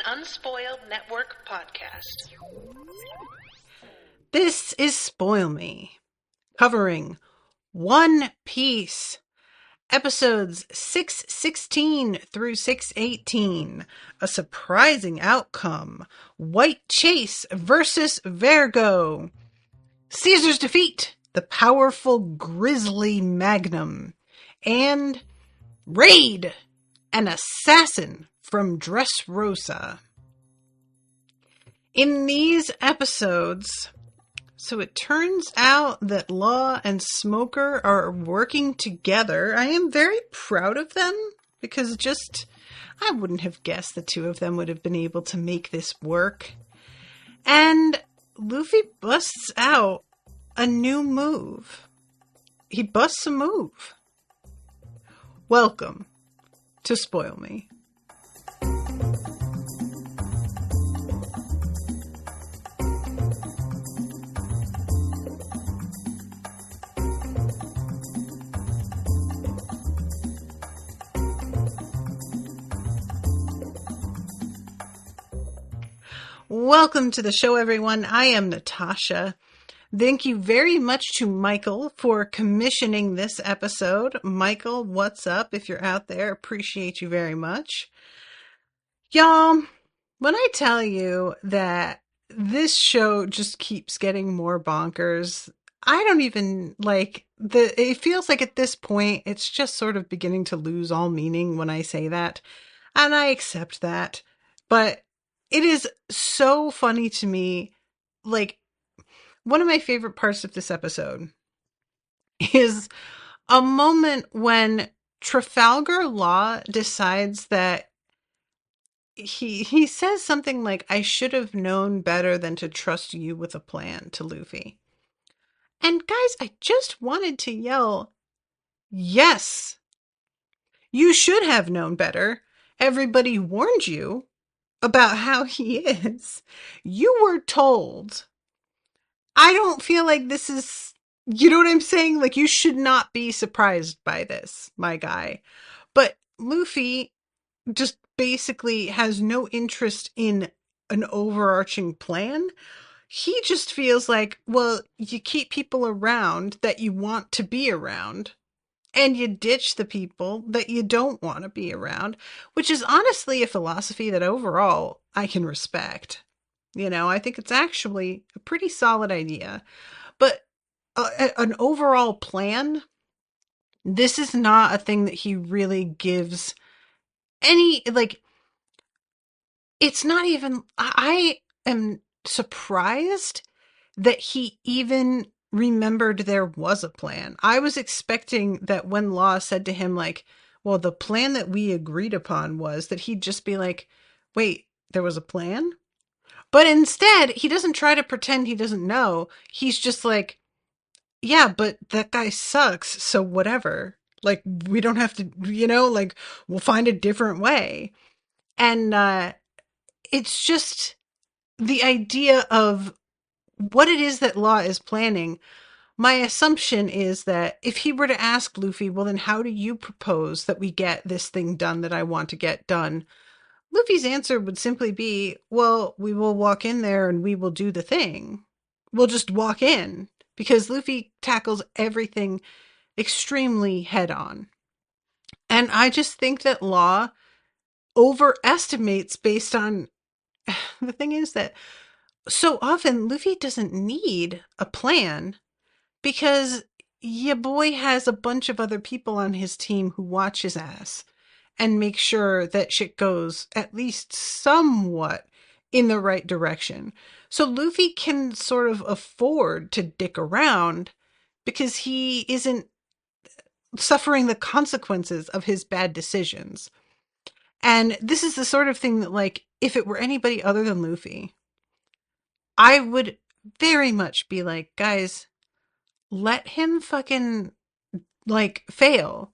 Unspoiled Network podcast. This is Spoil Me, covering One Piece, episodes 616 through 618. A surprising outcome. White Chase versus Vergo. Cesar's defeat, the powerful Grizzly Magnum. And Raid, an assassin from Dressrosa. In these episodes, so it turns out that Law and Smoker are working together. I am very proud of them because I wouldn't have guessed the two of them would have been able to make this work. And Luffy busts out a new move. He busts a move. Welcome to Spoil Me. Welcome to the show, everyone. I am Natasha. Thank you very much to Michael for commissioning this episode. Michael, what's up? If you're out there, appreciate you very much. Y'all, when I tell you that this show just keeps getting more bonkers, I don't even it feels like at this point, it's just sort of beginning to lose all meaning when I say that. And I accept that. But it is so funny to me. Like, one of my favorite parts of this episode is a moment when Trafalgar Law decides that he says something like, I should have known better than to trust you with a plan, to Luffy. And guys, I just wanted to yell, yes, you should have known better. Everybody warned you about how he is. You were told. I don't feel like this is, you know what I'm saying? Like, you should not be surprised by this, my guy. But Luffy just basically has no interest in an overarching plan. He just feels like, well, you keep people around that you want to be around, and you ditch the people that you don't want to be around, which is honestly a philosophy that overall I can respect. You know, I think it's actually a pretty solid idea. But an overall plan, this is not a thing that he really gives any, like, it's not even, I am surprised that he even remembered there was a plan. I was expecting that when Law said to him, like, well, the plan that we agreed upon was, that he'd just be like, wait, there was a plan? But instead, he doesn't try to pretend he doesn't know. He's just like, yeah, but that guy sucks, so whatever. Like, we don't have to, like, we'll find a different way. And it's just the idea of what it is that Law is planning. My assumption is that if he were to ask Luffy, well, then how do you propose that we get this thing done that I want to get done? Luffy's answer would simply be, well, we will walk in there and we will do the thing. We'll just walk in, because Luffy tackles everything extremely head on. And I just think that Law overestimates based on, the thing is that so often Luffy doesn't need a plan because your boy has a bunch of other people on his team who watch his ass and make sure that shit goes at least somewhat in the right direction. So Luffy can sort of afford to dick around because he isn't suffering the consequences of his bad decisions. And this is the sort of thing that, like, if it were anybody other than Luffy, I would very much be like, guys, let him fucking, like, fail.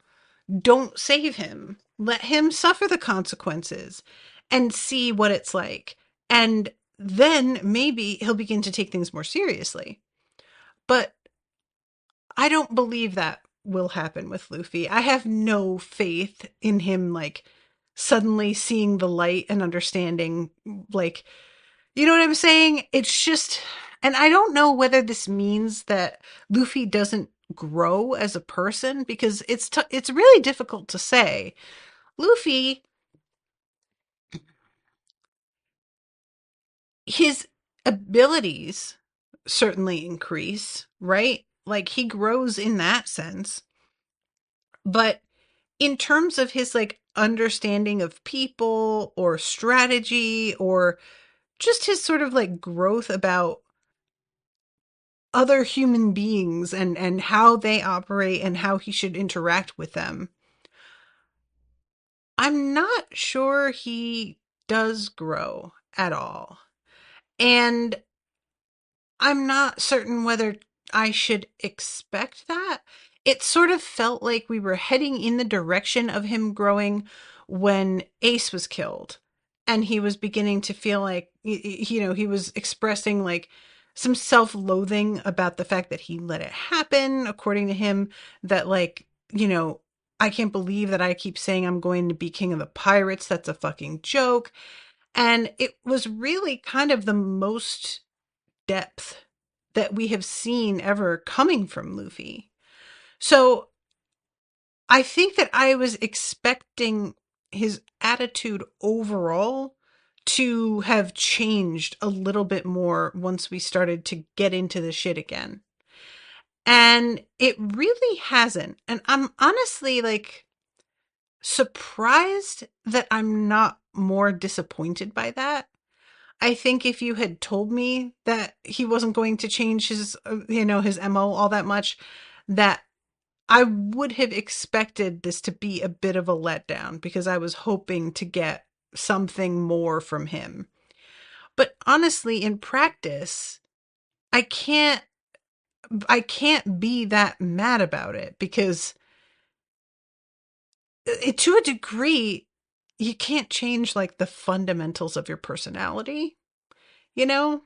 Don't save him. Let him suffer the consequences and see what it's like. And then maybe he'll begin to take things more seriously. But I don't believe that will happen with Luffy. I have no faith in him, like, suddenly seeing the light and understanding, like, you know what I'm saying? It's just, and I don't know whether this means that Luffy doesn't grow as a person, because it's really difficult to say. Luffy, his abilities certainly increase, right? Like, he grows in that sense. But in terms of his like understanding of people or strategy or just his sort of like growth about other human beings and how they operate and how he should interact with them, I'm not sure he does grow at all. And I'm not certain whether I should expect that. It sort of felt like we were heading in the direction of him growing when Ace was killed. And he was beginning to feel like, he was expressing like some self loathing about the fact that he let it happen, according to him, that like, I can't believe that I keep saying I'm going to be king of the pirates. That's a fucking joke. And it was really kind of the most depth that we have seen ever coming from Luffy. So I think that I was expecting his attitude overall to have changed a little bit more once we started to get into the shit again. And it really hasn't. And I'm honestly like surprised that I'm not more disappointed by that. I think if you had told me that he wasn't going to change his MO all that much, that I would have expected this to be a bit of a letdown, because I was hoping to get something more from him. But honestly, in practice, I can't be that mad about it, because to a degree, you can't change like the fundamentals of your personality, you know?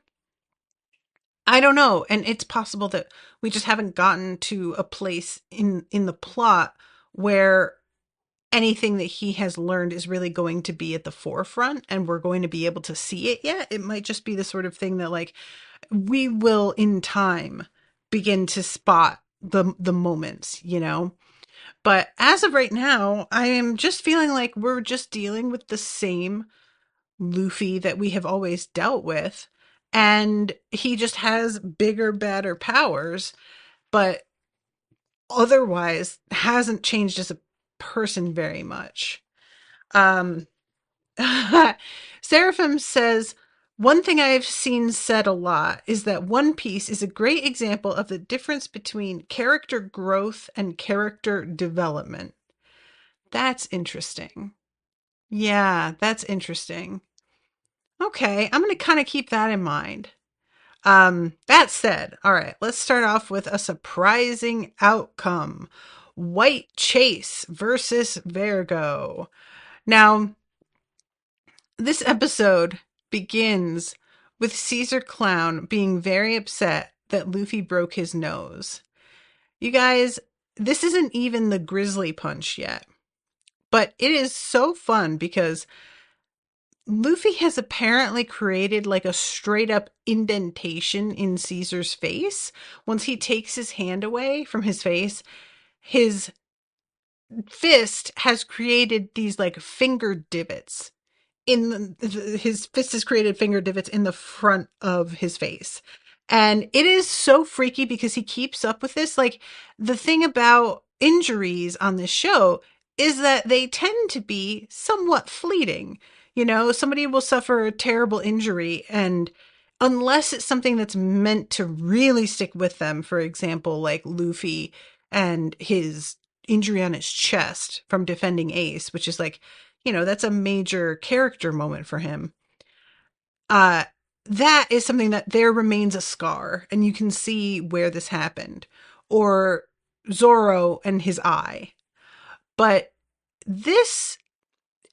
I don't know, and it's possible that we just haven't gotten to a place in the plot where anything that he has learned is really going to be at the forefront and we're going to be able to see it yet. It might just be the sort of thing that like we will in time begin to spot the moments. But as of right now, I am just feeling like we're just dealing with the same Luffy that we have always dealt with. And he just has bigger, better powers, but otherwise hasn't changed as a person very much. Um, Seraphim says, one thing I've seen said a lot is that One Piece is a great example of the difference between character growth and character development. That's interesting. Yeah, that's interesting. Okay, I'm going to kind of keep that in mind. That said, all right, let's start off with a surprising outcome. White Chase versus Vergo. Now, this episode begins with Caesar Clown being very upset that Luffy broke his nose. You guys, this isn't even the grizzly punch yet, but it is so fun because Luffy has apparently created like a straight up indentation in Caesar's face. Once he takes his hand away from his face, his fist has created these like finger divots his fist has created finger divots in the front of his face. And it is so freaky because he keeps up with this. Like, the thing about injuries on this show is that they tend to be somewhat fleeting. Somebody will suffer a terrible injury, and unless it's something that's meant to really stick with them, for example, like Luffy and his injury on his chest from defending Ace, which is like, that's a major character moment for him. That is something that there remains a scar, and you can see where this happened. Or Zoro and his eye. But this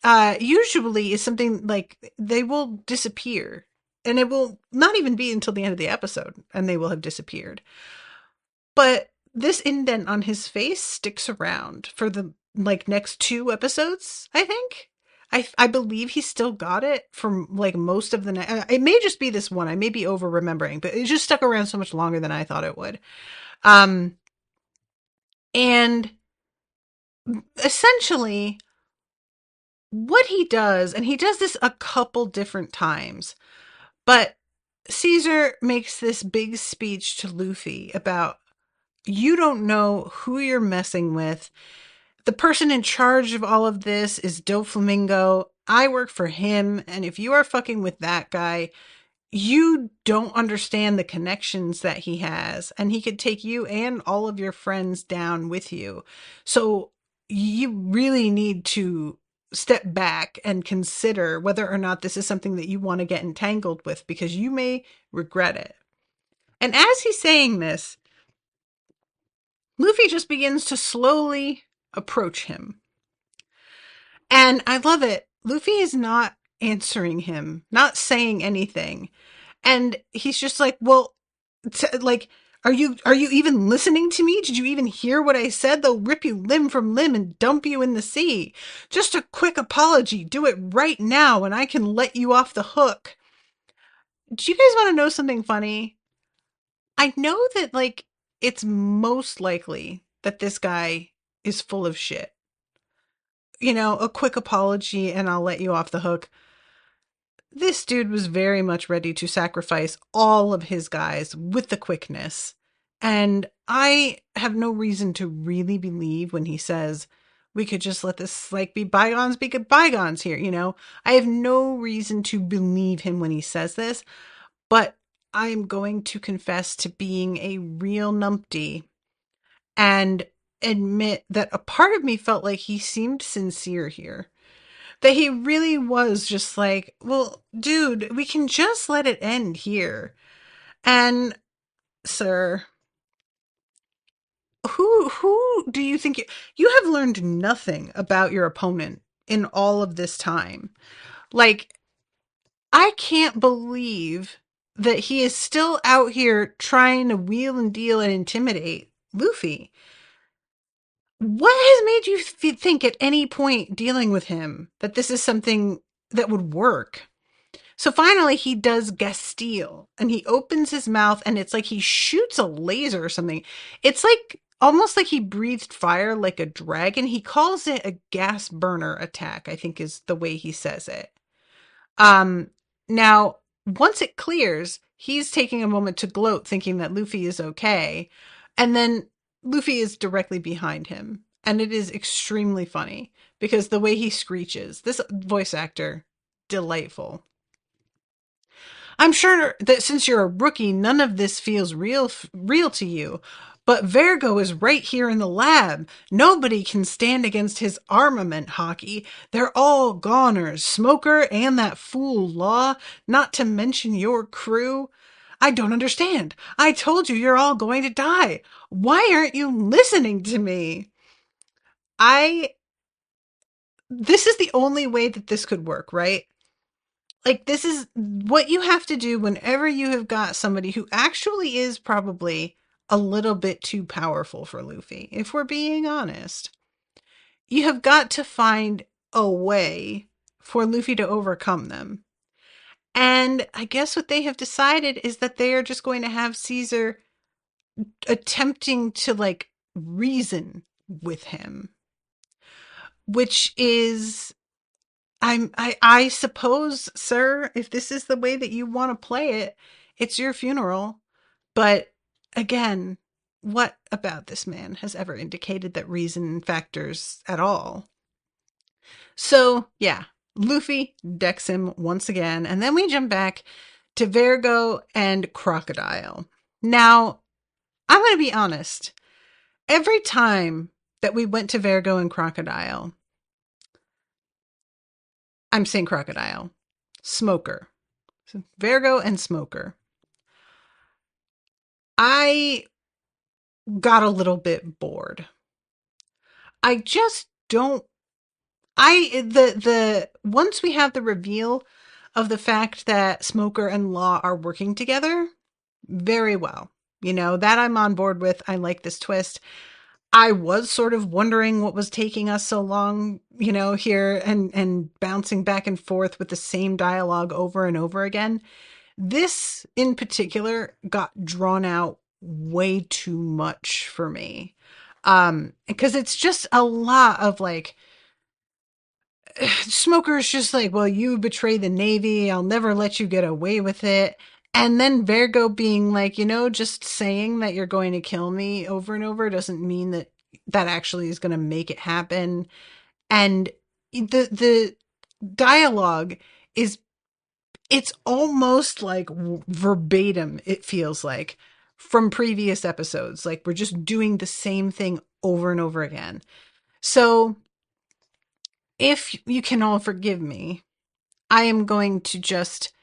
usually is something like they will disappear. And it will not even be until the end of the episode, and they will have disappeared. But this indent on his face sticks around for the next 2 episodes, I think. I believe he still got it from like most of the night. It may just be this one. I may be over remembering, but it just stuck around so much longer than I thought it would. Um, and essentially what he does, and he does this a couple different times, but Caesar makes this big speech to Luffy about you don't know who you're messing with. The person in charge of all of this is Doflamingo. I work for him, and if you are fucking with that guy, you don't understand the connections that he has, and he could take you and all of your friends down with you. So you really need to step back and consider whether or not this is something that you want to get entangled with, because you may regret it. And as he's saying this, Luffy just begins to slowly approach him. And I love it. Luffy is not answering him, not saying anything. And he's just like, well, like, are you even listening to me? Did you even hear what I said? They'll rip you limb from limb and dump you in the sea. Just a quick apology. Do it right now and I can let you off the hook. Do you guys want to know something funny? I know that, like, it's most likely that this guy is full of shit. You know, a quick apology and I'll let you off the hook. This dude was very much ready to sacrifice all of his guys with the quickness. And I have no reason to really believe when he says we could just let this like be bygones here, you know? I have no reason to believe him when he says this, but I'm going to confess to being a real numpty and admit that a part of me felt like he seemed sincere here. That he really was just like, well, dude, we can just let it end here. And, sir, who do you think you have learned nothing about your opponent in all of this time? Like, I can't believe that he is still out here trying to wheel and deal and intimidate Luffy. What has made you think at any point dealing with him that this is something that would work? So finally he does Gastille and he opens his mouth and it's like he shoots a laser or something. It's like almost like he breathed fire like a dragon. He calls it a gas burner attack, I think is the way he says it. Now once it clears, he's taking a moment to gloat thinking that Luffy is okay. And then Luffy is directly behind him. And it is extremely funny because the way he screeches, this voice actor, delightful. I'm sure that since you're a rookie, none of this feels real to you. But Vergo is right here in the lab. Nobody can stand against his armament hockey. They're all goners, Smoker and that fool Law, not to mention your crew. I don't understand. I told you you're all going to die. Why aren't you listening to me? This is the only way that this could work, right? Like, this is what you have to do whenever you have got somebody who actually is probably a little bit too powerful for Luffy, if we're being honest. You have got to find a way for Luffy to overcome them. And I guess what they have decided is that they are just going to have Caesar attempting to, like, reason with him. Which is I suppose, sir, if this is the way that you want to play it, it's your funeral. But again, what about this man has ever indicated that reason factors at all? So, yeah, Luffy decks him once again, and then we jump back to Vergo and Crocodile. Now, I'm going to be honest. Every time that we went to Vergo and Crocodile, I'm saying Crocodile, Smoker. So Vergo and Smoker. I got a little bit bored. I just don't the once we have the reveal of the fact that Smoker and Law are working together, very well. You know, that I'm on board with. I like this twist. I was sort of wondering what was taking us so long, here and bouncing back and forth with the same dialogue over and over again. This in particular got drawn out way too much for me. Because it's just a lot of like, Smoker's just like, well, you betray the Navy. I'll never let you get away with it. And then Vergo being like, just saying that you're going to kill me over and over doesn't mean that that actually is going to make it happen. And the dialogue is, it's almost like verbatim, it feels like, from previous episodes. Like we're just doing the same thing over and over again. So if you can all forgive me, I am going to just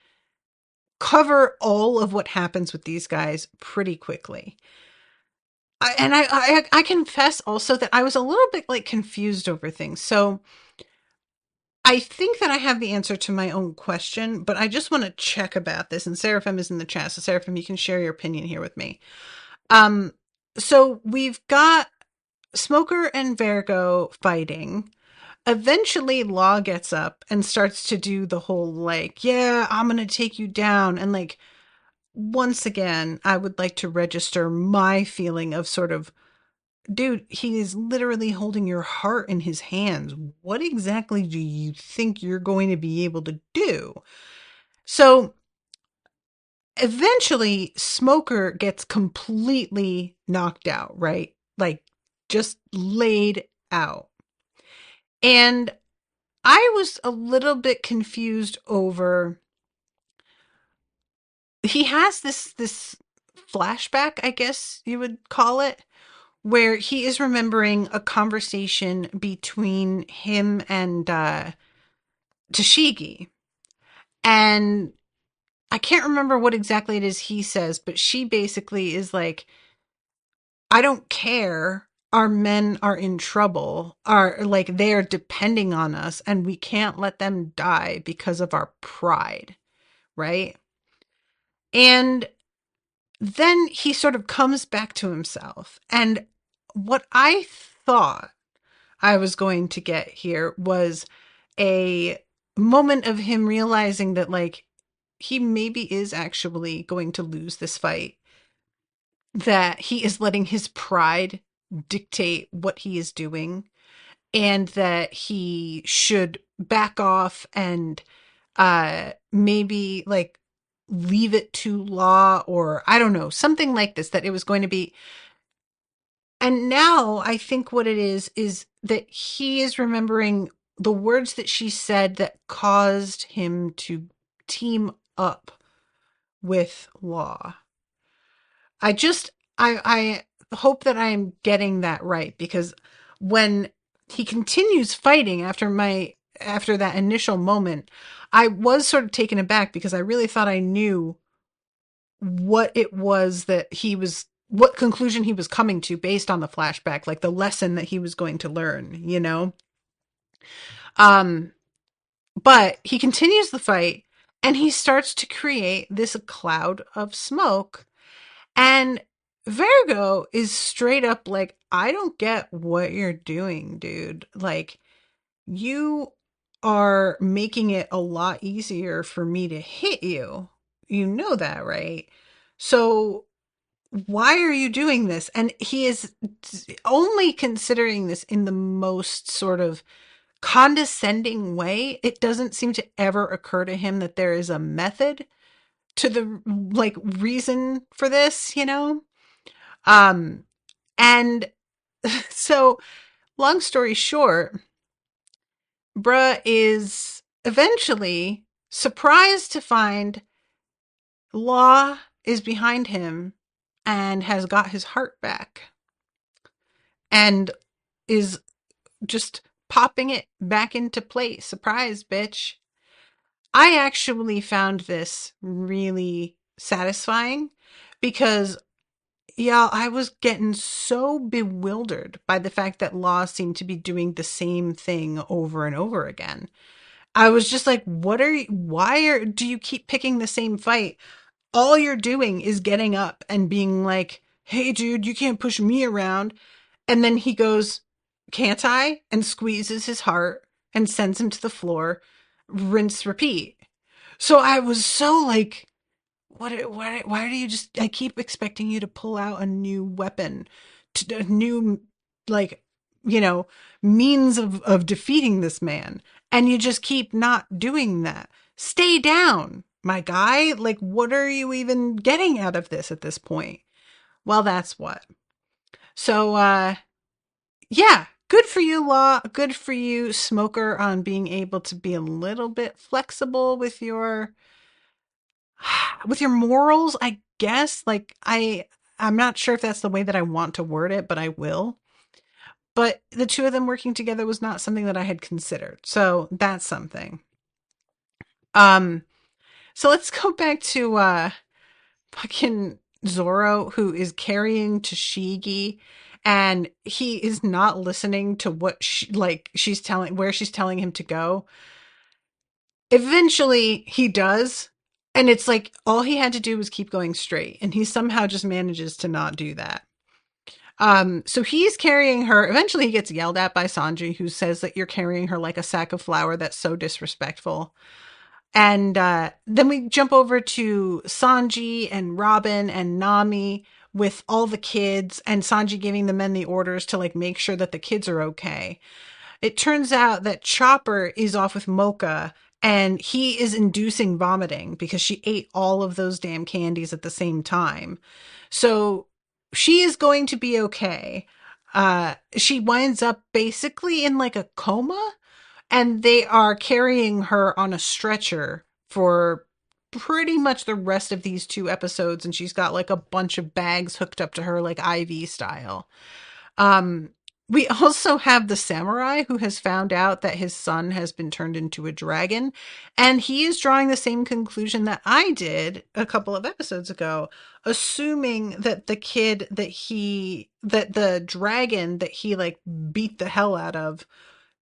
cover all of what happens with these guys pretty quickly. I confess also that I was a little bit like confused over things. So I think that I have the answer to my own question, but I just want to check about this. And Seraphim is in the chat. So Seraphim, you can share your opinion here with me. So we've got Smoker and Vergo fighting. Eventually Law gets up and starts to do the whole like, yeah, I'm going to take you down. And like, once again, I would like to register my feeling of sort of, dude, he is literally holding your heart in his hands. What exactly do you think you're going to be able to do? So eventually Smoker gets completely knocked out, right? Like just laid out. And I was a little bit confused over, he has this flashback, I guess you would call it, where he is remembering a conversation between him and Tashigi. And I can't remember what exactly it is he says, but she basically is like, I don't care. Our men are in trouble, are like, they're depending on us, and we can't let them die because of our pride, right? And then he sort of comes back to himself. And what I thought I was going to get here was a moment of him realizing that, like, he maybe is actually going to lose this fight, that he is letting his pride dictate what he is doing, and that he should back off and maybe like leave it to Law, or I don't know, something like this, that it was going to be. And now I think what it is that he is remembering the words that she said that caused him to team up with Law. I just, I hope that I'm getting that right, because when he continues fighting after that initial moment, I was sort of taken aback because I really thought I knew what it was that what conclusion he was coming to based on the flashback, like the lesson that he was going to learn. Um, but he continues the fight and he starts to create this cloud of smoke, and Vergo is straight up like, I don't get what you're doing, dude. Like, you are making it a lot easier for me to hit you. You know that, right? So why are you doing this? And he is only considering this in the most sort of condescending way. It doesn't seem to ever occur to him that there is a method to the like reason for this. Um, and so long story short, bruh is eventually surprised to find Law is behind him and has got his heart back and is just popping it back into place. Surprise, bitch. I actually found this really satisfying because, yeah, I was getting so bewildered by the fact that Law seemed to be doing the same thing over and over again. I was just like, do you keep picking the same fight? All you're doing is getting up and being like, hey, dude, you can't push me around. And then he goes, can't I? And squeezes his heart and sends him to the floor. Rinse, repeat. So I was so like, why do you just, I keep expecting you to pull out a new weapon, a new, like, you know, means of defeating this man. And you just keep not doing that. Stay down, my guy. Like, what are you even getting out of this at this point? Well, that's what. So, yeah, good for you, Law. Good for you, Smoker, on being able to be a little bit flexible with your morals, I guess. Like I'm not sure if that's the way that I want to word it, but I will. But the two of them working together was not something that I had considered. So that's something. Um so let's go back to fucking Zoro, who is carrying Tashigi, and he is not listening to what she's telling, where she's telling him to go. Eventually he does, and it's like all he had to do was keep going straight, and he somehow just manages to not do that. So he's carrying her. Eventually he gets yelled at by Sanji, who says that you're carrying her like a sack of flour. That's so disrespectful. And then we jump over to Sanji and Robin and Nami with all the kids, and Sanji giving the men the orders to like make sure that the kids are okay. It turns out that Chopper is off with Mocha, and he is inducing vomiting because she ate all of those damn candies at the same time. So she is going to be okay. She winds up basically in like a coma, and they are carrying her on a stretcher for pretty much the rest of these two episodes, and she's got like a bunch of bags hooked up to her like IV style. Um, we also have the samurai who has found out that his son has been turned into a dragon, and he is drawing the same conclusion that I did a couple of episodes ago, assuming that that the dragon that he like beat the hell out of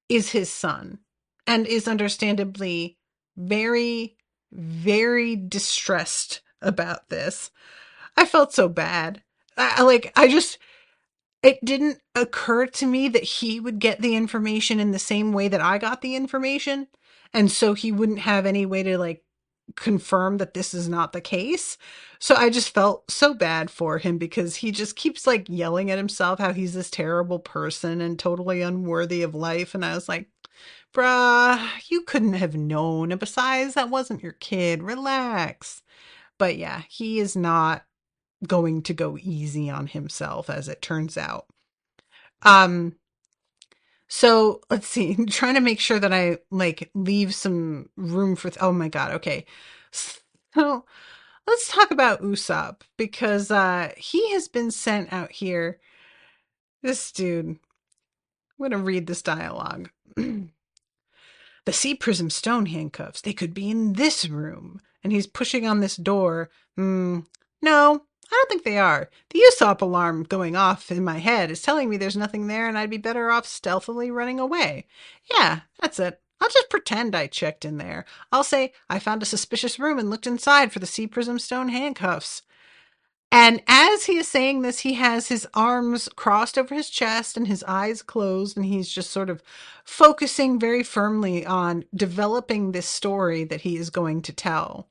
is his son, and is understandably very, very distressed about this. I felt so bad. I just, it didn't occur to me that he would get the information in the same way that I got the information. And so he wouldn't have any way to like confirm that this is not the case. So I just felt so bad for him because he just keeps like yelling at himself how he's this terrible person and totally unworthy of life. And I was like, bruh, you couldn't have known. And besides, that wasn't your kid. Relax. But yeah, he is not going to go easy on himself, as it turns out. Um, so let's see, I'm trying to make sure that I like leave some room for, oh my God. Okay. So let's talk about Usopp, because, he has been sent out here. This dude, I'm going to read this dialogue. The sea prism stone handcuffs, they could be in this room. And he's pushing on this door. No, I don't think they are. The Usopp alarm going off in my head is telling me there's nothing there and I'd be better off stealthily running away. Yeah, that's it. I'll just pretend I checked in there. I'll say I found a suspicious room and looked inside for the sea prism stone handcuffs. And as he is saying this, he has his arms crossed over his chest and his eyes closed, and he's just sort of focusing very firmly on developing this story that he is going to tell.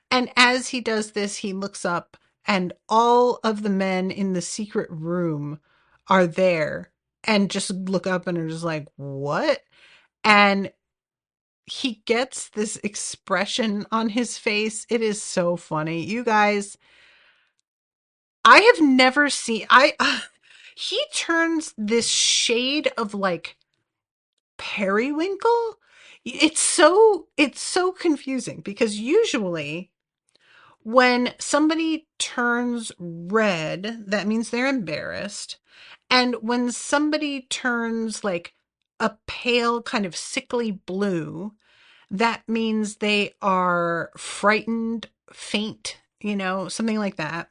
And as he does this, he looks up, and all of the men in the secret room are there and just look up and are just like, what? And he gets this expression on his face. It is so funny. You guys, I have never seen, he turns this shade of like periwinkle. It's so confusing because usually when somebody turns red, that means they're embarrassed. And when somebody turns like a pale kind of sickly blue, that means they are frightened, faint, something like that.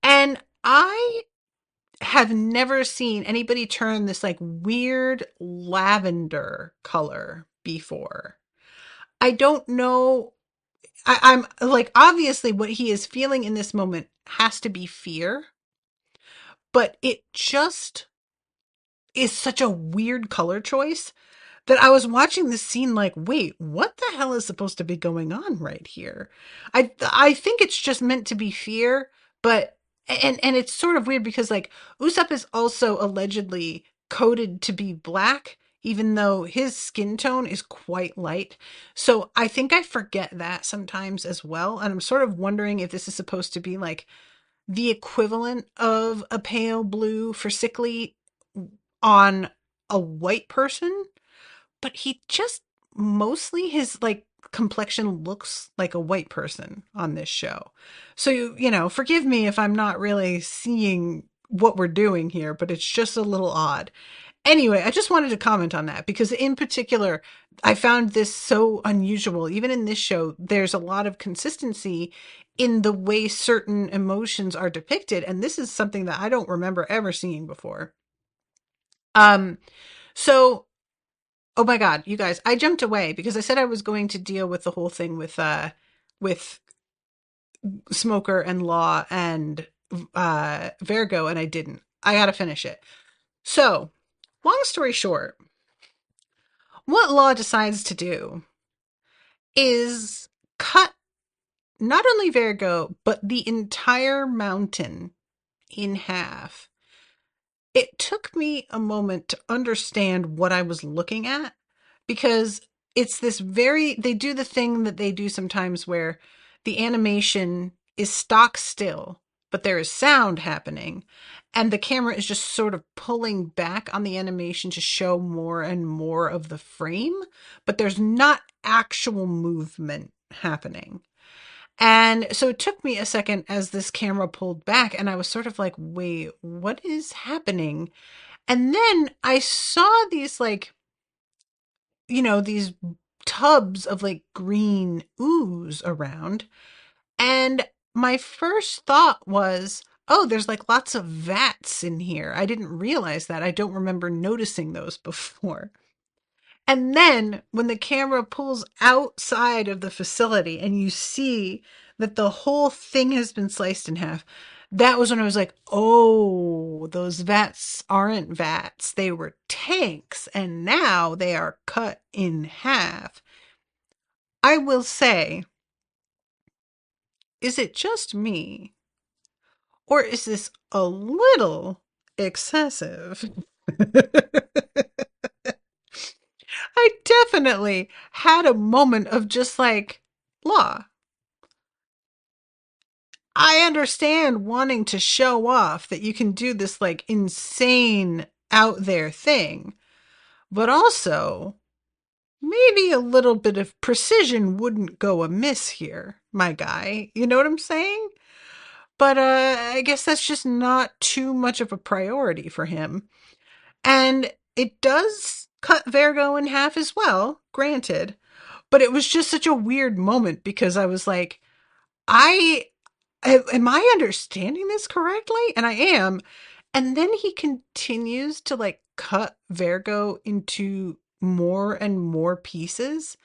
And I have never seen anybody turn this like weird lavender color before. I don't know. I'm like, obviously, what he is feeling in this moment has to be fear. but it just is such a weird color choice that I was watching this scene like, wait, what the hell is supposed to be going on right here? I think it's just meant to be fear, but and it's sort of weird because like Usopp is also allegedly coded to be black, even though his skin tone is quite light. So I think I forget that sometimes as well. And I'm sort of wondering if this is supposed to be like the equivalent of a pale blue for sickly on a white person, but he just mostly his like complexion looks like a white person on this show. So forgive me if I'm not really seeing what we're doing here, but it's just a little odd. Anyway, I just wanted to comment on that because in particular, I found this so unusual. Even in this show, there's a lot of consistency in the way certain emotions are depicted, and this is something that I don't remember ever seeing before. Um so Oh my God, you guys, I jumped away because I said I was going to deal with the whole thing with Smoker and Law and Vergo, and I didn't. I gotta finish it. So, long story short, what Law decides to do is cut not only Vergo, but the entire mountain in half. It took me a moment to understand what I was looking at because it's this they do the thing that they do sometimes where the animation is stock still, but there is sound happening, and the camera is just sort of pulling back on the animation to show more and more of the frame, but there's not actual movement happening. And so it took me a second as this camera pulled back, and I was sort of like, wait, what is happening? And then I saw these these tubs of like green ooze around. And my first thought was, oh, there's like lots of vats in here. I didn't realize that. I don't remember noticing those before. And then when the camera pulls outside of the facility and you see that the whole thing has been sliced in half, that was when I was like, oh, those vats aren't vats. They were tanks, and now they are cut in half. I will say, is it just me? Or is this a little excessive? I definitely had a moment of just like, Law, I understand wanting to show off that you can do this like insane out there thing, but also maybe a little bit of precision wouldn't go amiss here, my guy. You know what I'm saying? But I guess that's just not too much of a priority for him. And it does cut Vergo in half as well, granted. But it was just such a weird moment because I was like, I am I understanding this correctly? And I am. And then he continues to like cut Vergo into more and more pieces.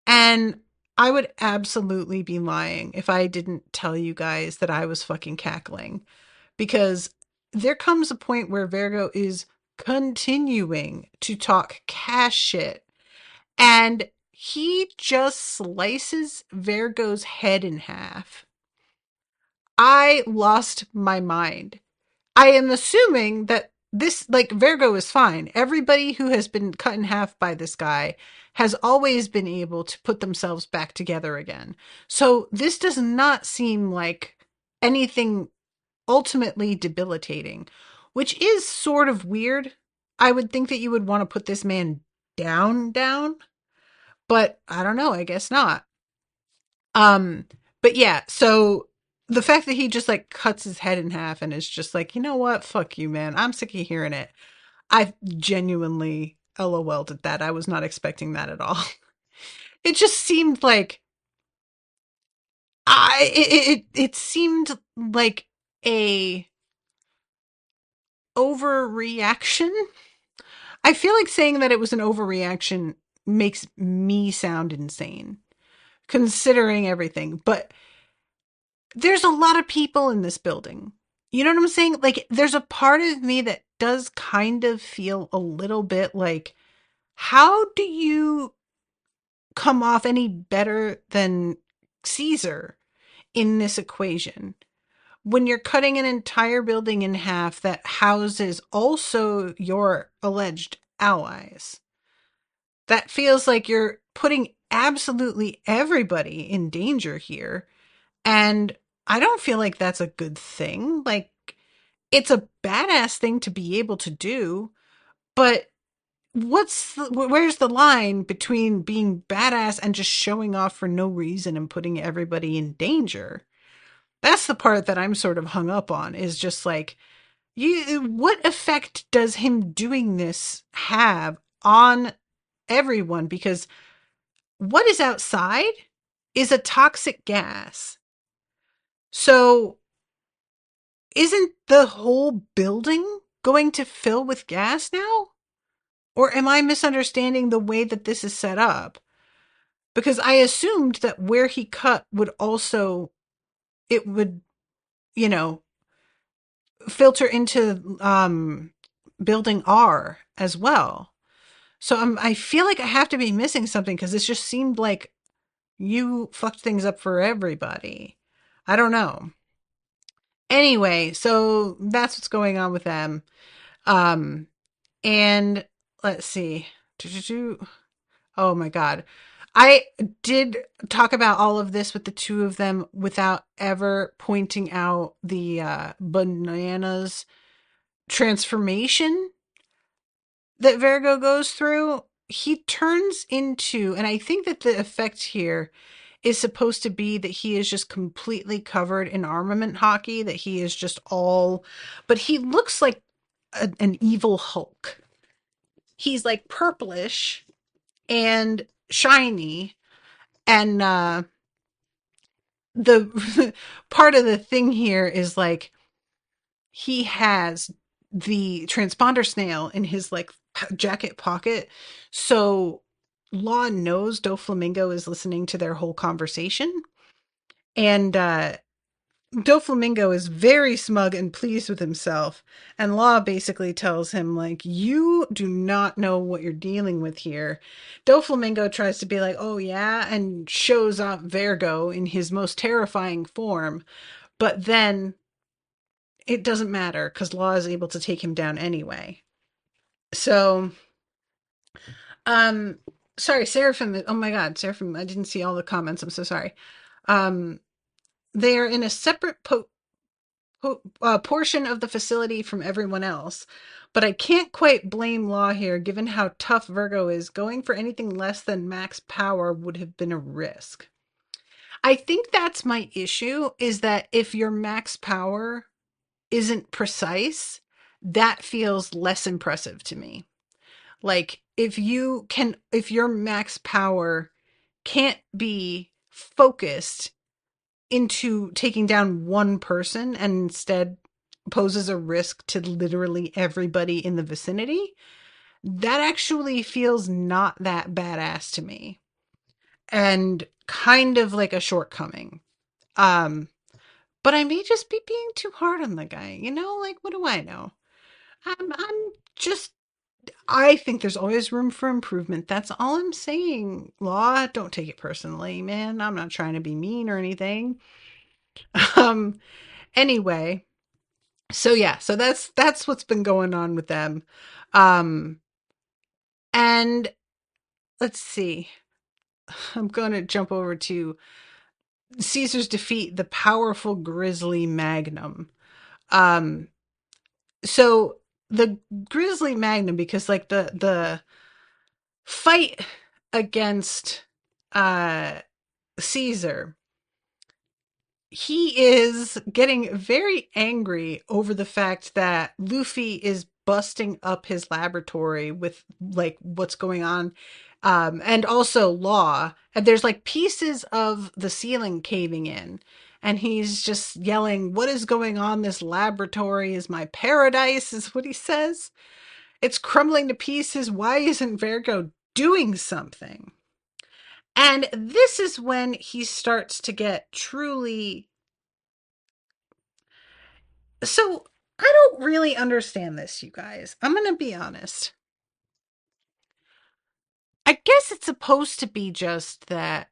And I would absolutely be lying if I didn't tell you guys that I was fucking cackling because there comes a point where Vergo is continuing to talk cash shit and he just slices Vergo's head in half. I lost my mind. I am assuming that this, like, Vergo is fine. Everybody who has been cut in half by this guy has always been able to put themselves back together again. So this does not seem like anything ultimately debilitating, which is sort of weird. I would think that you would want to put this man down, but I don't know, I guess not. Um, but yeah, so the fact that he just like cuts his head in half and is just like, you know what, fuck you, man. I'm sick of hearing it. I genuinely LOL'd at that. I was not expecting that at all. It just seemed like it seemed like a overreaction. I feel like saying that it was an overreaction makes me sound insane considering everything, but there's a lot of people in this building. You know what I'm saying? Like, there's a part of me that does kind of feel a little bit like, how do you come off any better than Caesar in this equation? When you're cutting an entire building in half that houses also your alleged allies, that feels like you're putting absolutely everybody in danger here. And I don't feel like that's a good thing. Like, it's a badass thing to be able to do, but where's the line between being badass and just showing off for no reason and putting everybody in danger? That's the part that I'm sort of hung up on, is just like, what effect does him doing this have on everyone? Because what is outside is a toxic gas. So isn't the whole building going to fill with gas now? Or am I misunderstanding the way that this is set up? Because I assumed that where he cut would also, it would, you know, filter into building R as well. So I feel like I have to be missing something, because this just seemed like you fucked things up for everybody. I don't know. Anyway, so that's what's going on with them. Um, and let's see. Oh my God. I did talk about all of this with the two of them without ever pointing out the bananas transformation that Vergo goes through. He turns into, and I think that the effect here is supposed to be that he is just completely covered in armament hockey, that he is just all, but he looks like an evil Hulk. He's like purplish and shiny, and the part of the thing here is like, he has the transponder snail in his like jacket pocket, so Law knows Doflamingo is listening to their whole conversation, and Doflamingo is very smug and pleased with himself, and Law basically tells him, like, you do not know what you're dealing with here. Doflamingo tries to be like, oh yeah, and shows off Vergo in his most terrifying form, but then it doesn't matter because Law is able to take him down anyway. So, um, sorry, Seraphim. Oh my God, Seraphim! I didn't see all the comments. I'm so sorry. Um, they are in a separate portion of the facility from everyone else, but I can't quite blame Law here, given how tough Vergo is. Going for anything less than max power would have been a risk. I think that's my issue, is that if your max power isn't precise, that feels less impressive to me. Like, if your max power can't be focused into taking down one person and instead poses a risk to literally everybody in the vicinity, that actually feels not that badass to me, and kind of like a shortcoming. Um, but I may just be being too hard on the guy, like, what do I know? I'm just, I think there's always room for improvement. That's all I'm saying. Law, don't take it personally, man. I'm not trying to be mean or anything. Um, anyway, so yeah, so that's what's been going on with them. Um, and let's see. I'm going to jump over to Caesar's defeat, the powerful Grizzly Magnum. Um, so the Grizzly Magnum, because like the fight against uh Caesar, he is getting very angry over the fact that Luffy is busting up his laboratory with like what's going on. And also Law. And there's like pieces of the ceiling caving in. And he's just yelling, what is going on? This laboratory is my paradise, is what he says. It's crumbling to pieces. Why isn't Vergo doing something? And this is when he starts to get truly, So I don't really understand this, you guys. I'm going to be honest. I guess it's supposed to be just that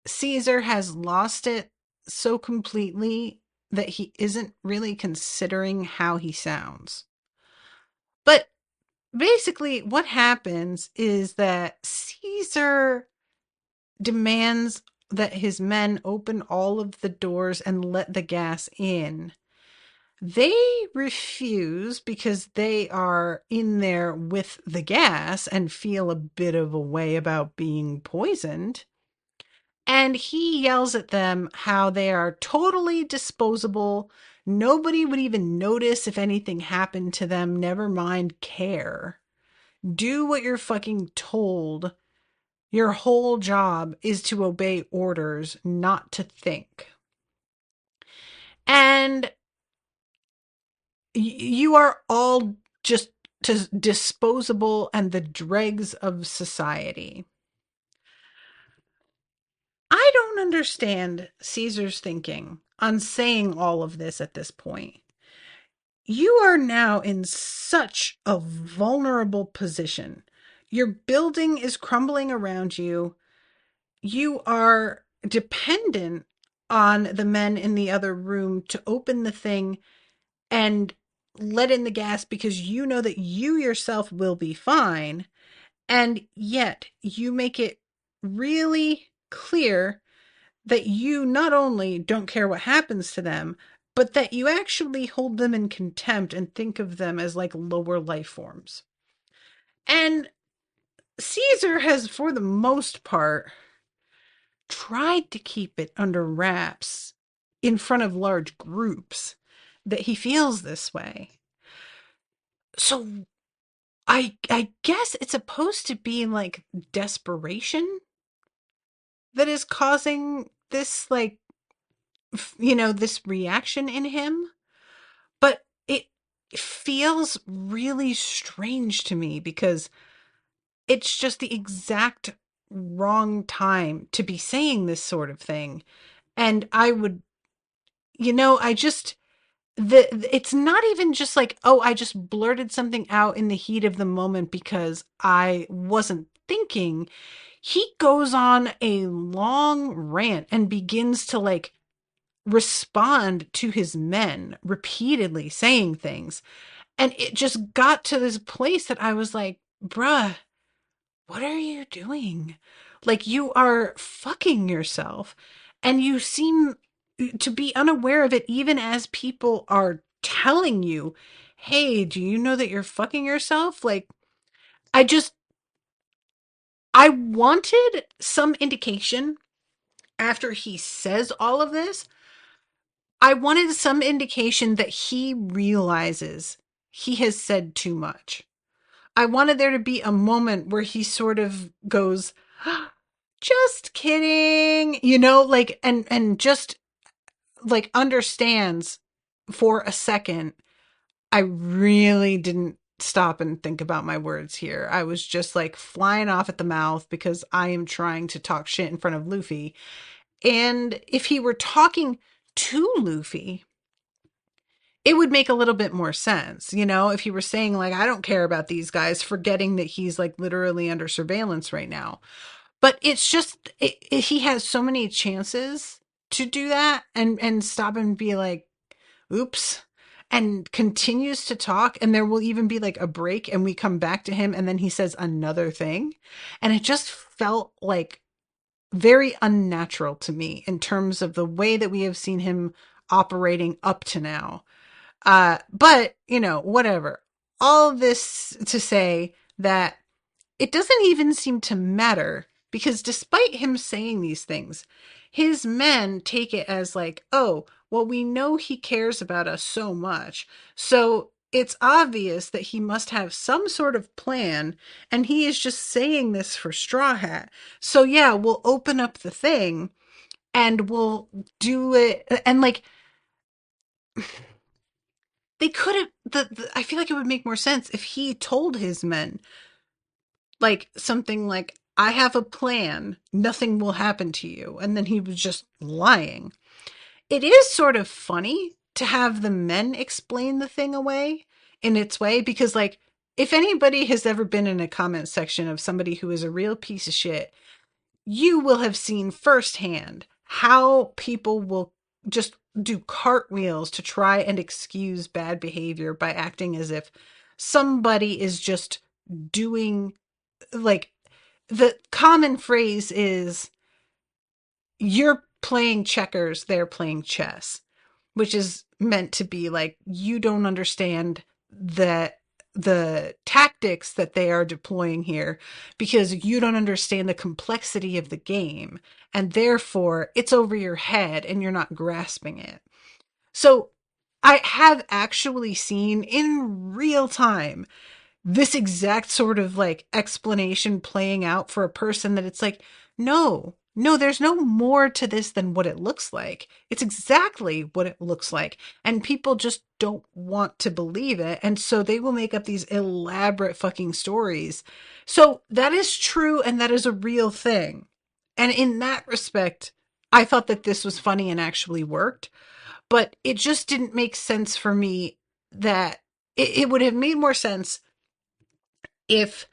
Caesar has lost it so completely that he isn't really considering how he sounds. But basically, what happens is that Caesar demands that his men open all of the doors and let the gas in. They refuse because they are in there with the gas and feel a bit of a way about being poisoned. And he yells at them how they are totally disposable. Nobody would even notice if anything happened to them, never mind care. Do what you're fucking told. Your whole job is to obey orders, not to think. And you are all just disposable and the dregs of society. I don't understand Caesar's thinking on saying all of this at this point. You are now in such a vulnerable position. Your building is crumbling around you. You are dependent on the men in the other room to open the thing and let in the gas because you know that you yourself will be fine. And yet you make it really clear that you not only don't care what happens to them, but that you actually hold them in contempt and think of them as like lower life forms. And Caesar has, for the most part, tried to keep it under wraps in front of large groups that he feels this way. So I guess it's supposed to be like desperation that is causing this like this reaction in him, but it feels really strange to me because it's just the exact wrong time to be saying this sort of thing. And I would, I just it's not even just like, oh, I just blurted something out in the heat of the moment because I wasn't thinking. He goes on a long rant and begins to like respond to his men repeatedly saying things. And it just got to this place that I was like, bruh, what are you doing? Like, you are fucking yourself. And you seem to be unaware of it, even as people are telling you, hey, do you know that you're fucking yourself? Like, I just, I wanted some indication after he says all of this. I wanted some indication that he realizes he has said too much. I wanted there to be a moment where he sort of goes, just kidding, like, and just like understands for a second. I really didn't stop and think about my words here. I was just like flying off at the mouth because I am trying to talk shit in front of Luffy. And if he were talking to Luffy, it would make a little bit more sense, if he were saying like, I don't care about these guys, forgetting that he's like literally under surveillance right now. But it's just, he has so many chances to do that and stop and be like, oops, and continues to talk. And there will even be like a break and we come back to him and then he says another thing. And it just felt like very unnatural to me in terms of the way that we have seen him operating up to now. But, whatever. All of this to say that it doesn't even seem to matter because despite him saying these things, his men take it as like, oh, well, we know he cares about us so much. So it's obvious that he must have some sort of plan and he is just saying this for Straw Hat. So yeah, we'll open up the thing and we'll do it. And like, they could have, I feel like it would make more sense if he told his men, like something like, I have a plan, nothing will happen to you. And then he was just lying. It is sort of funny to have the men explain the thing away in its way, because like, if anybody has ever been in a comment section of somebody who is a real piece of shit, you will have seen firsthand how people will just do cartwheels to try and excuse bad behavior by acting as if somebody is just doing, like, the common phrase is, you're playing checkers, they're playing chess, which is meant to be like, you don't understand that the tactics that they are deploying here, because you don't understand the complexity of the game, and therefore it's over your head and you're not grasping it. So I have actually seen in real time this exact sort of like explanation playing out for a person that it's like, no, there's no more to this than what it looks like. It's exactly what it looks like. And people just don't want to believe it. And so they will make up these elaborate fucking stories. So that is true. And that is a real thing. And in that respect, I thought that this was funny and actually worked, but it just didn't make sense for me that it would have made more sense if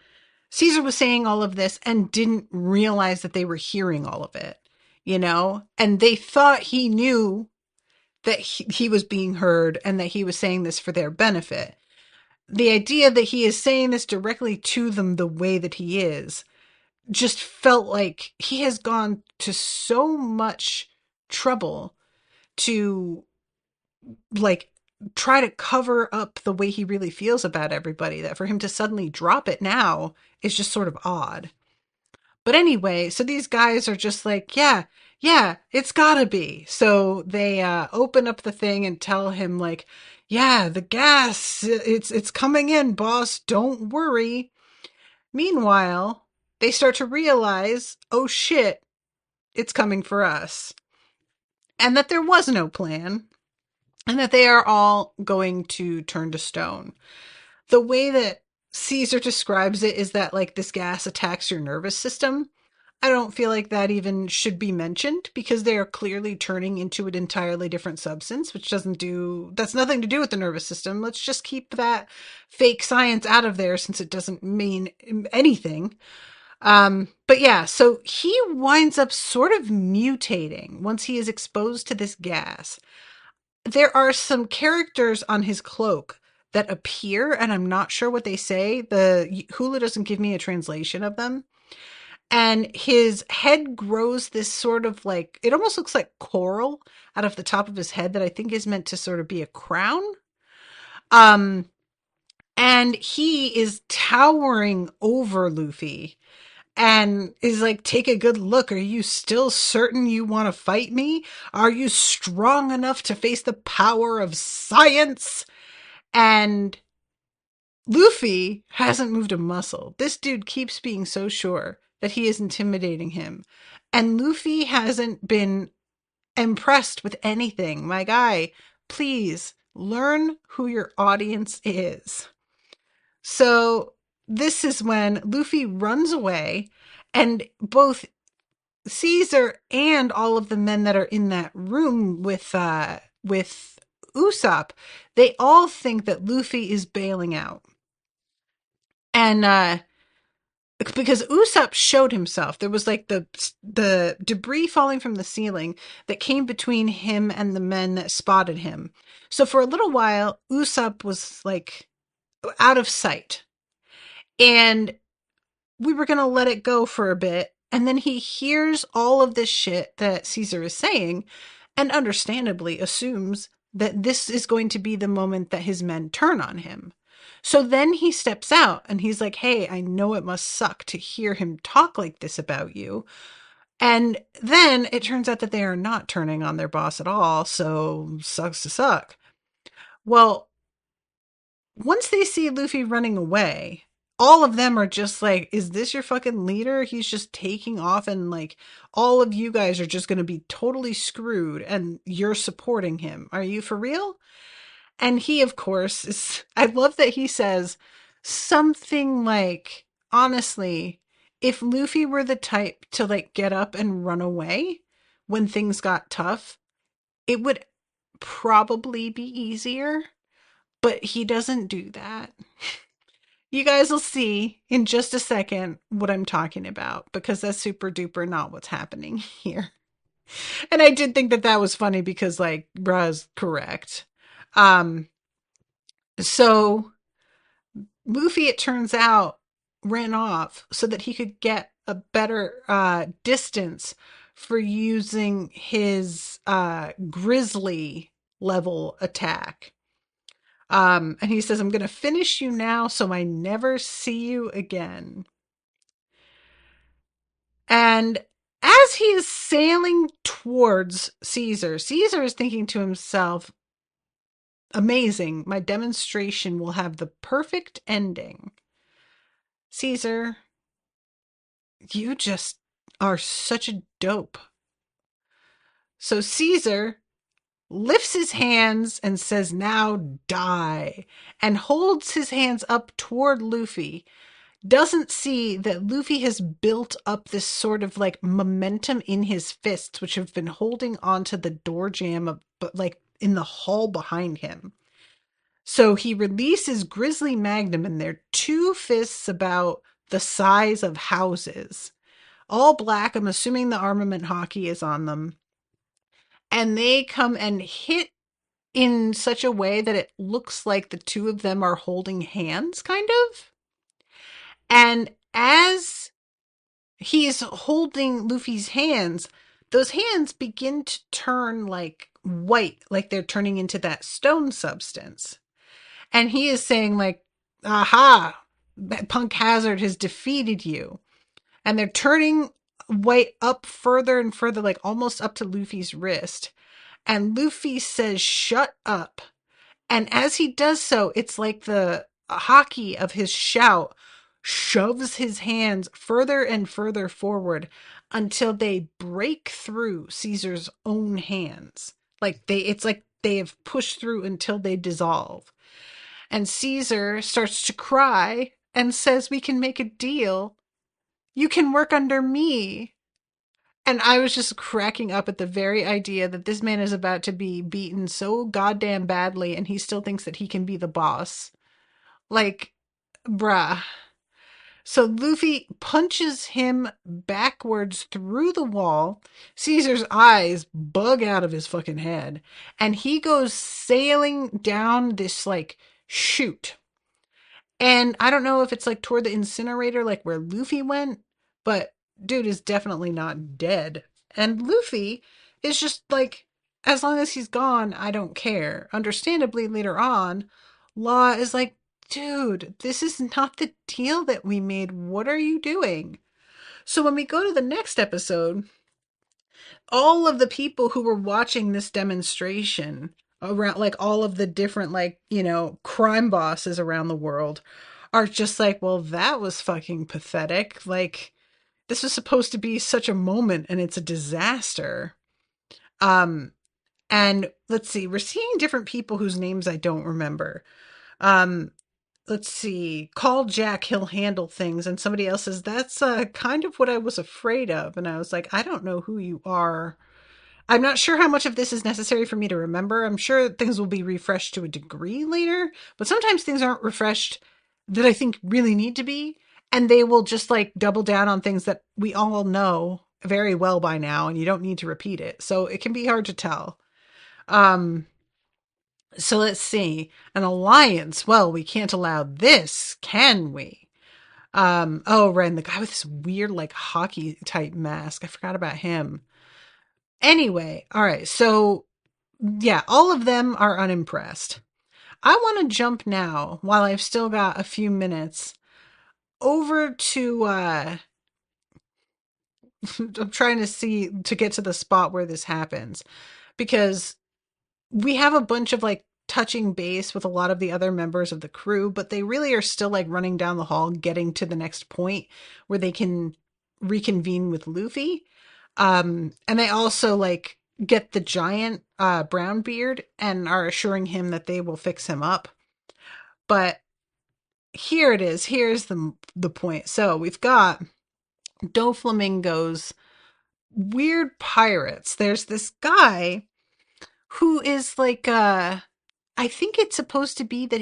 Cesar was saying all of this and didn't realize that they were hearing all of it, you know? And they thought he knew that he was being heard and that he was saying this for their benefit. The idea that he is saying this directly to them the way that he is just felt like he has gone to so much trouble to, like, try to cover up the way he really feels about everybody, that for him to suddenly drop it now is just sort of odd. But anyway, so these guys are just like, yeah, it's gotta be. So they open up the thing and tell him like, yeah, the gas, it's coming in, boss, don't worry. Meanwhile, they start to realize, oh shit, it's coming for us. And that there was no plan, and that they are all going to turn to stone. The way that Caesar describes it is that like this gas attacks your nervous system. I don't feel like that even should be mentioned, because they are clearly turning into an entirely different substance, which that's nothing to do with the nervous system. Let's just keep that fake science out of there, since it doesn't mean anything. But yeah, so he winds up sort of mutating once he is exposed to this gas. There are some characters on his cloak that appear, and I'm not sure what they say. The Hula doesn't give me a translation of them. And his head grows this sort of like, it almost looks like coral out of the top of his head that I think is meant to sort of be a crown. And he is towering over Luffy and is like, take a good look. Are you still certain you want to fight me? Are you strong enough to face the power of science? And Luffy hasn't moved a muscle. This dude keeps being so sure that he is intimidating him. And Luffy hasn't been impressed with anything. My guy, please learn who your audience is. So this is when Luffy runs away, and both Caesar and all of the men that are in that room with Usopp, they all think that Luffy is bailing out. And because Usopp showed himself, there was like the debris falling from the ceiling that came between him and the men that spotted him. So for a little while, Usopp was like out of sight. And we were going to let it go for a bit. And then he hears all of this shit that Caesar is saying, and understandably assumes that this is going to be the moment that his men turn on him. So then he steps out and he's like, hey, I know it must suck to hear him talk like this about you. And then it turns out that they are not turning on their boss at all. So sucks to suck. Well, once they see Luffy running away, all of them are just like, is this your fucking leader? He's just taking off, and like, all of you guys are just going to be totally screwed, and you're supporting him. Are you for real? And he, of course, is, I love that he says something like, honestly, if Luffy were the type to like get up and run away when things got tough, it would probably be easier, but he doesn't do that. You guys will see in just a second what I'm talking about, because that's super duper not what's happening here. And I did think that that was funny because, like, bruh's correct. Um, so Luffy, it turns out, ran off so that he could get a better distance for using his grizzly level attack. And he says, I'm going to finish you now so I never see you again. And as he is sailing towards Cesar, Cesar is thinking to himself, amazing, my demonstration will have the perfect ending. Cesar, you just are such a dope. So Cesar lifts his hands and says, now die, and holds his hands up toward Luffy. Doesn't see that Luffy has built up this sort of like momentum in his fists, which have been holding onto the door jamb of, but like in the hall behind him. So he releases Grizzly Magnum, and they're two fists about the size of houses. All black. I'm assuming the armament hockey is on them. And they come and hit in such a way that it looks like the two of them are holding hands, kind of. And as he's holding Luffy's hands, those hands begin to turn like white, like they're turning into that stone substance. And he is saying, like, aha, Punk Hazard has defeated you. And they're turning white up further and further, like almost up to Luffy's wrist. And Luffy says, shut up. And as he does so, it's like the hockey of his shout shoves his hands further and further forward until they break through Caesar's own hands. It's like they have pushed through until they dissolve. And Caesar starts to cry and says, we can make a deal. You can work under me. And I was just cracking up at the very idea that this man is about to be beaten so goddamn badly and he still thinks that he can be the boss. Like, bruh. So Luffy punches him backwards through the wall. Caesar's eyes bug out of his fucking head. And he goes sailing down this, like, chute. And I don't know if it's, like, toward the incinerator, like where Luffy went, but dude is definitely not dead. And Luffy is just like, as long as he's gone, I don't care. Understandably, later on, Law is like, dude, this is not the deal that we made. What are you doing? So when we go to the next episode, all of the people who were watching this demonstration around, like all of the different, like, crime bosses around the world are just like, well, that was fucking pathetic. Like, this was supposed to be such a moment and it's a disaster. And let's see, we're seeing different people whose names I don't remember. Let's see, call Jack, he'll handle things. And somebody else says, that's kind of what I was afraid of. And I was like, I don't know who you are. I'm not sure how much of this is necessary for me to remember. I'm sure things will be refreshed to a degree later, but sometimes things aren't refreshed that I think really need to be. And they will just like double down on things that we all know very well by now, and you don't need to repeat it. So it can be hard to tell. So let's see. An alliance. Well, we can't allow this, can we? Oh, right. And the guy with this weird, like, hockey type mask. I forgot about him. Anyway, all right. So, yeah, all of them are unimpressed. I want to jump now, while I've still got a few minutes, over to, I'm trying to get to the spot where this happens. Because we have a bunch of, like, touching base with a lot of the other members of the crew, but they really are still, like, running down the hall, getting to the next point where they can reconvene with Luffy. And they also, like, get the giant brown beard and are assuring him that they will fix him up. But here it is. Here's the point. So we've got Doflamingo's weird pirates. There's this guy who is like I think it's supposed to be that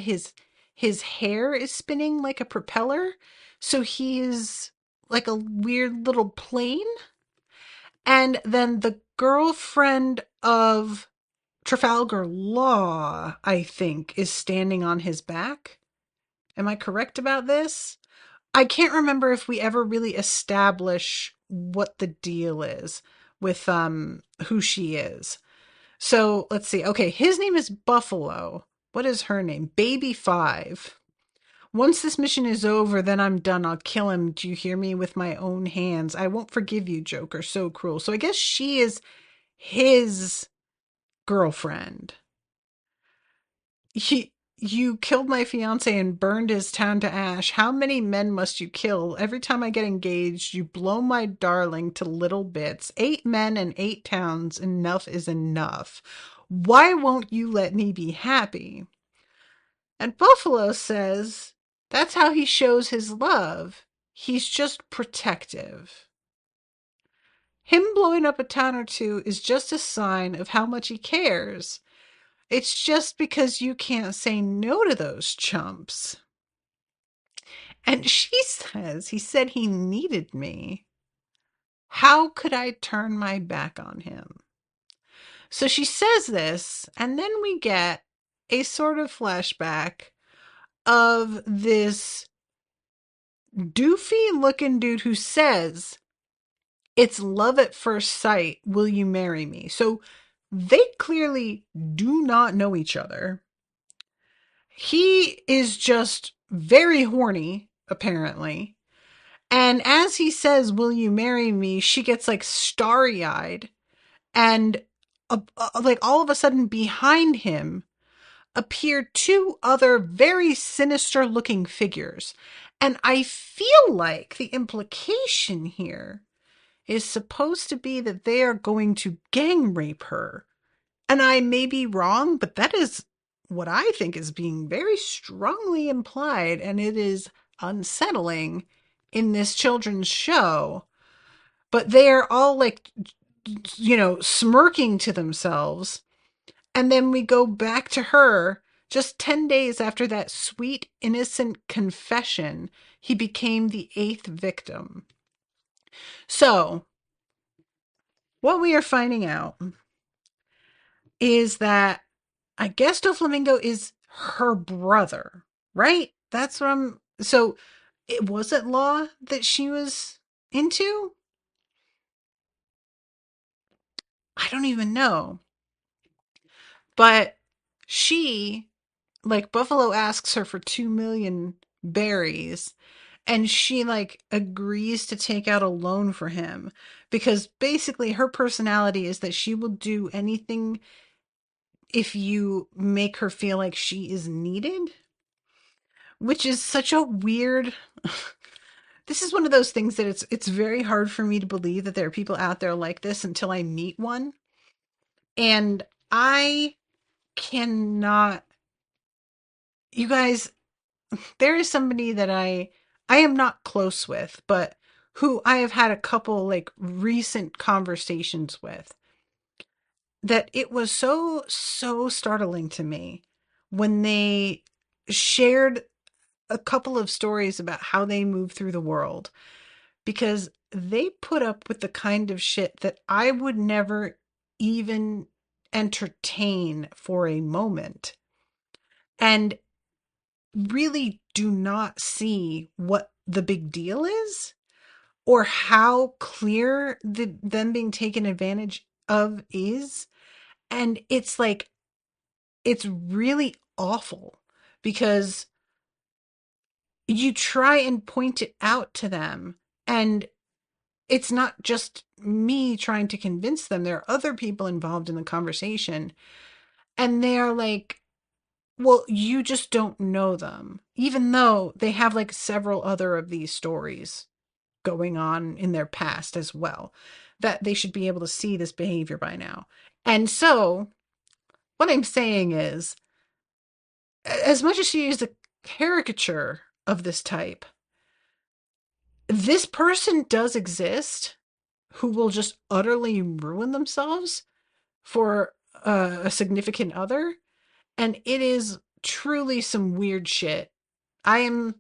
his hair is spinning like a propeller, so he is like a weird little plane. And then the girlfriend of Trafalgar Law, I think, is standing on his back. Am I correct about this? I can't remember if we ever really establish what the deal is with who she is. So let's see. Okay, his name is Buffalo. What is her name? Baby Five. Once this mission is over, then I'm done. I'll kill him. Do you hear me? With my own hands. I won't forgive you, Joker. So cruel. So I guess she is his girlfriend. You killed my fiance and burned his town to ash. How many men must you kill? Every time I get engaged, you blow my darling to little bits. 8 men and 8 towns. Enough is enough. Why won't you let me be happy? And Buffalo says that's how he shows his love. He's just protective. Him blowing up a town or two is just a sign of how much he cares. It's just because you can't say no to those chumps. And she says he said he needed me. How could I turn my back on him? So she says this, and then we get a sort of flashback of this doofy looking dude who says, it's love at first sight. Will you marry me? So they clearly do not know each other. He is just very horny, apparently. And as he says, will you marry me? She gets like starry eyed. And like all of a sudden behind him appear 2 other very sinister looking figures. And I feel like the implication here is supposed to be that they are going to gang rape her. And I may be wrong, but that is what I think is being very strongly implied, and it is unsettling in this children's show. But they are all like, smirking to themselves. And then we go back to her just 10 days after that sweet, innocent confession. He became the 8th victim. So, what we are finding out is that I guess Doflamingo is her brother, right? That's what I'm. So, it wasn't Law that she was into? I don't even know. But she, like, Buffalo asks her for 2 million berries, and she, like, agrees to take out a loan for him because basically her personality is that she will do anything if you make her feel like she is needed, which is such a weird. This is one of those things that it's very hard for me to believe that there are people out there like this until I meet one. And I cannot. You guys, there is somebody that I am not close with, but who I have had a couple like recent conversations with, that it was so startling to me when they shared a couple of stories about how they move through the world, because they put up with the kind of shit that I would never even entertain for a moment, and really do not see what the big deal is or how clear them being taken advantage of is. And it's like, it's really awful because you try and point it out to them, and it's not just me trying to convince them. There are other people involved in the conversation, and they're like, well, you just don't know them, even though they have like several other of these stories going on in their past as well, that they should be able to see this behavior by now. And so what I'm saying is, as much as she is a caricature of this type, this person does exist who will just utterly ruin themselves for a significant other. And it is truly some weird shit. I am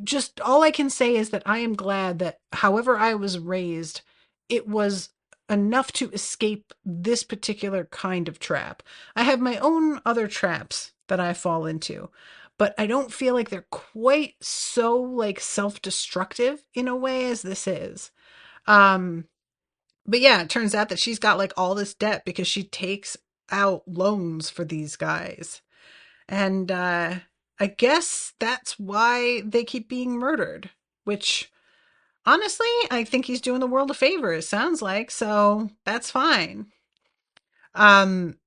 just, all I can say is that I am glad that however I was raised, it was enough to escape this particular kind of trap. I have my own other traps that I fall into, but I don't feel like they're quite so like self-destructive in a way as this is. Um, but yeah, it turns out that she's got like all this debt because she takes out loans for these guys. And I guess that's why they keep being murdered, which honestly, I think he's doing the world a favor, it sounds like, so that's fine. Um,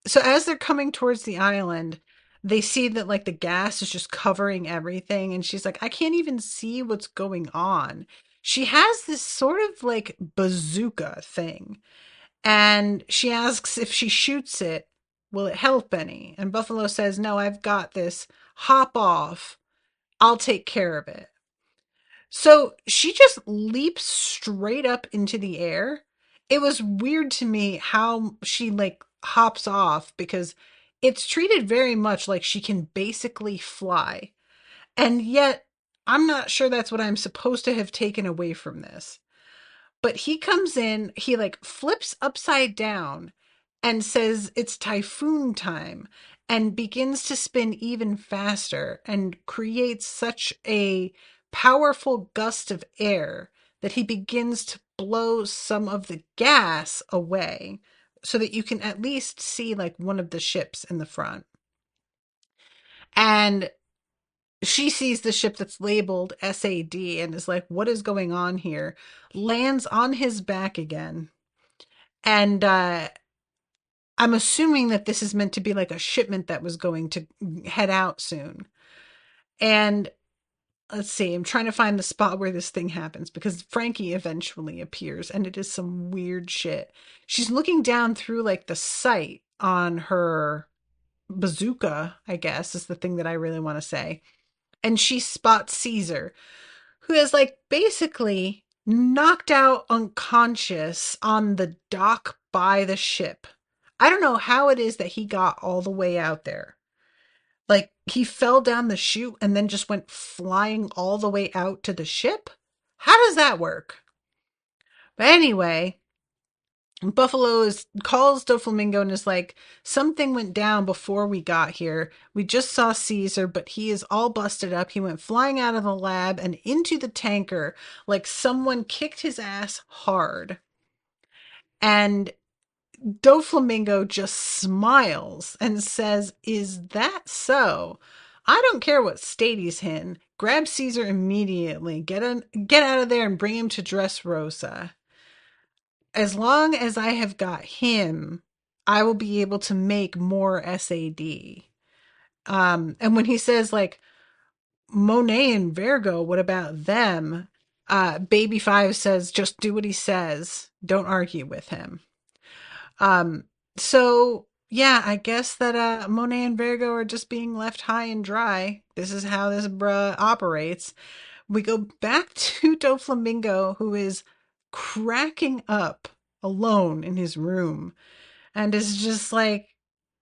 so as they're coming towards the island, they see that like the gas is just covering everything, and she's like, I can't even see what's going on. She has this sort of like bazooka thing, and she asks if she shoots it, will it help any? And Buffalo says, no, I've got this. Hop off. I'll take care of it. So she just leaps straight up into the air. It was weird to me how she like hops off because it's treated very much like she can basically fly. And yet, I'm not sure that's what I'm supposed to have taken away from this. But he comes in, he like flips upside down and says it's typhoon time and begins to spin even faster and creates such a powerful gust of air that he begins to blow some of the gas away so that you can at least see like one of the ships in the front. And she sees the ship that's labeled SAD and is like, what is going on here? Lands on his back again. And I'm assuming that this is meant to be like a shipment that was going to head out soon. And let's see, I'm trying to find the spot where this thing happens because Frankie eventually appears and it is some weird shit. She's looking down through like the sight on her bazooka, I guess is the thing that I really want to say. And she spots Cesar, who is like basically knocked out unconscious on the dock by the ship. I don't know how it is that he got all the way out there. Like he fell down the chute and then just went flying all the way out to the ship. How does that work? But anyway, calls Doflamingo and is like, something went down before we got here. We just saw Caesar, but he is all busted up. He went flying out of the lab and into the tanker like someone kicked his ass hard. And Doflamingo just smiles and says, is that so? I don't care what state he's in. Grab Caesar immediately. Get out of there and bring him to Dressrosa. As long as I have got him, I will be able to make more SAD. And when he says like Monet and Vergo, what about them? Baby Five says, just do what he says. Don't argue with him. Um, so yeah, I guess that Monet and Vergo are just being left high and dry. This is how this bruh operates. We go back to Doflamingo, who is cracking up alone in his room and is just like,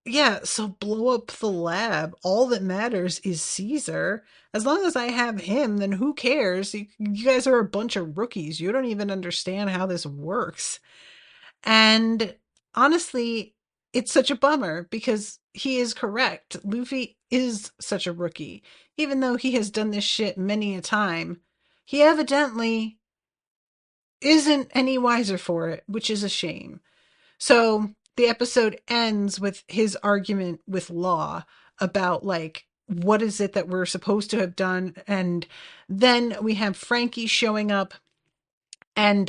yeah, so blow up the lab. All that matters is Caesar. As long as I have him, then who cares? You guys are a bunch of rookies. You don't even understand how this works. And honestly, it's such a bummer because he is correct. Luffy is such a rookie. Even though he has done this shit many a time, he evidently isn't any wiser for it, which is a shame. So the episode ends with his argument with Law about like, what is it that we're supposed to have done? And then we have Frankie showing up and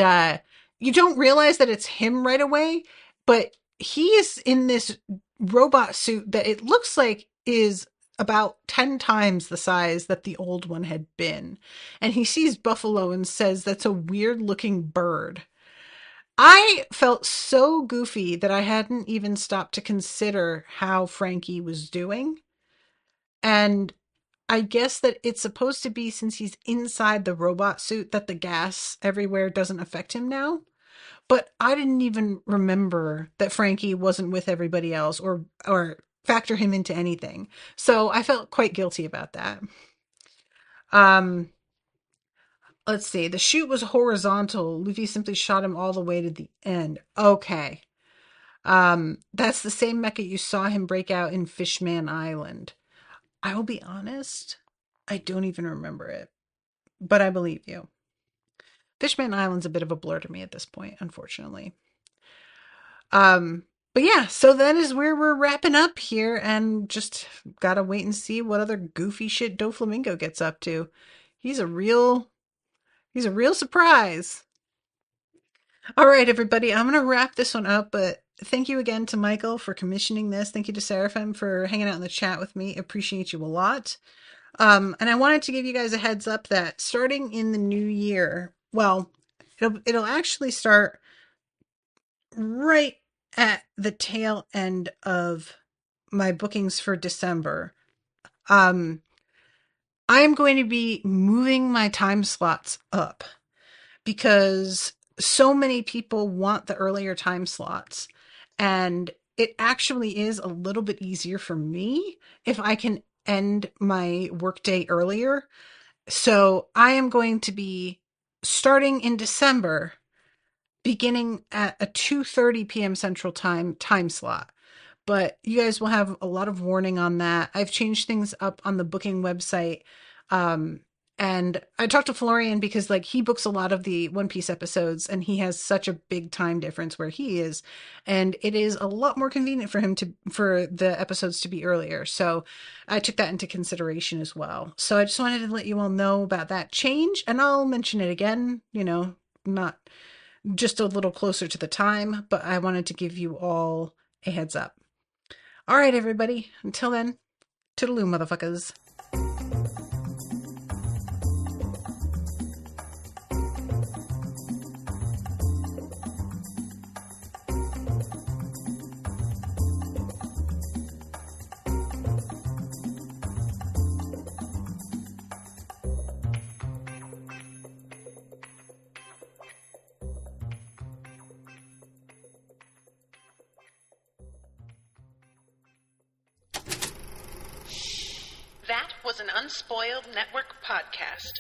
you don't realize that it's him right away, but he is in this robot suit that it looks like is about 10 times the size that the old one had been. And he sees Buffalo and says, that's a weird looking bird. I felt so goofy that I hadn't even stopped to consider how Frankie was doing. And I guess that it's supposed to be since he's inside the robot suit that the gas everywhere doesn't affect him now. but I didn't even remember that Frankie wasn't with everybody else or factor him into anything. So I felt quite guilty about that. Um, let's see. The shoot was horizontal. Luffy simply shot him all the way to the end. Okay. That's the same mecha you saw him break out in Fishman Island. I will be honest, I don't even remember it, but I believe you. Fishman Island's a bit of a blur to me at this point, unfortunately. Um, but yeah, so that is where we're wrapping up here, and just gotta wait and see what other goofy shit Doflamingo gets up to. He's a real surprise. All right, everybody, I'm gonna wrap this one up, but thank you again to Michael for commissioning this. Thank you to Seraphim for hanging out in the chat with me. Appreciate you a lot. And I wanted to give you guys a heads up that starting in the new year, well, it'll actually start right at the tail end of my bookings for December. I'm going to be moving my time slots up because so many people want the earlier time slots, and it actually is a little bit easier for me if I can end my workday earlier. So I am going to be starting in December, beginning at a 2:30 p.m. Central Time slot. But you guys will have a lot of warning on that. I've changed things up on the booking website. And I talked to Florian because like he books a lot of the One Piece episodes and he has such a big time difference where he is. And it is a lot more convenient for him for the episodes to be earlier. So I took that into consideration as well. So I just wanted to let you all know about that change, and I'll mention it again, not just a little closer to the time, but I wanted to give you all a heads up. All right, everybody. Until then, toodaloo, motherfuckers. That was an Unspoiled Network podcast.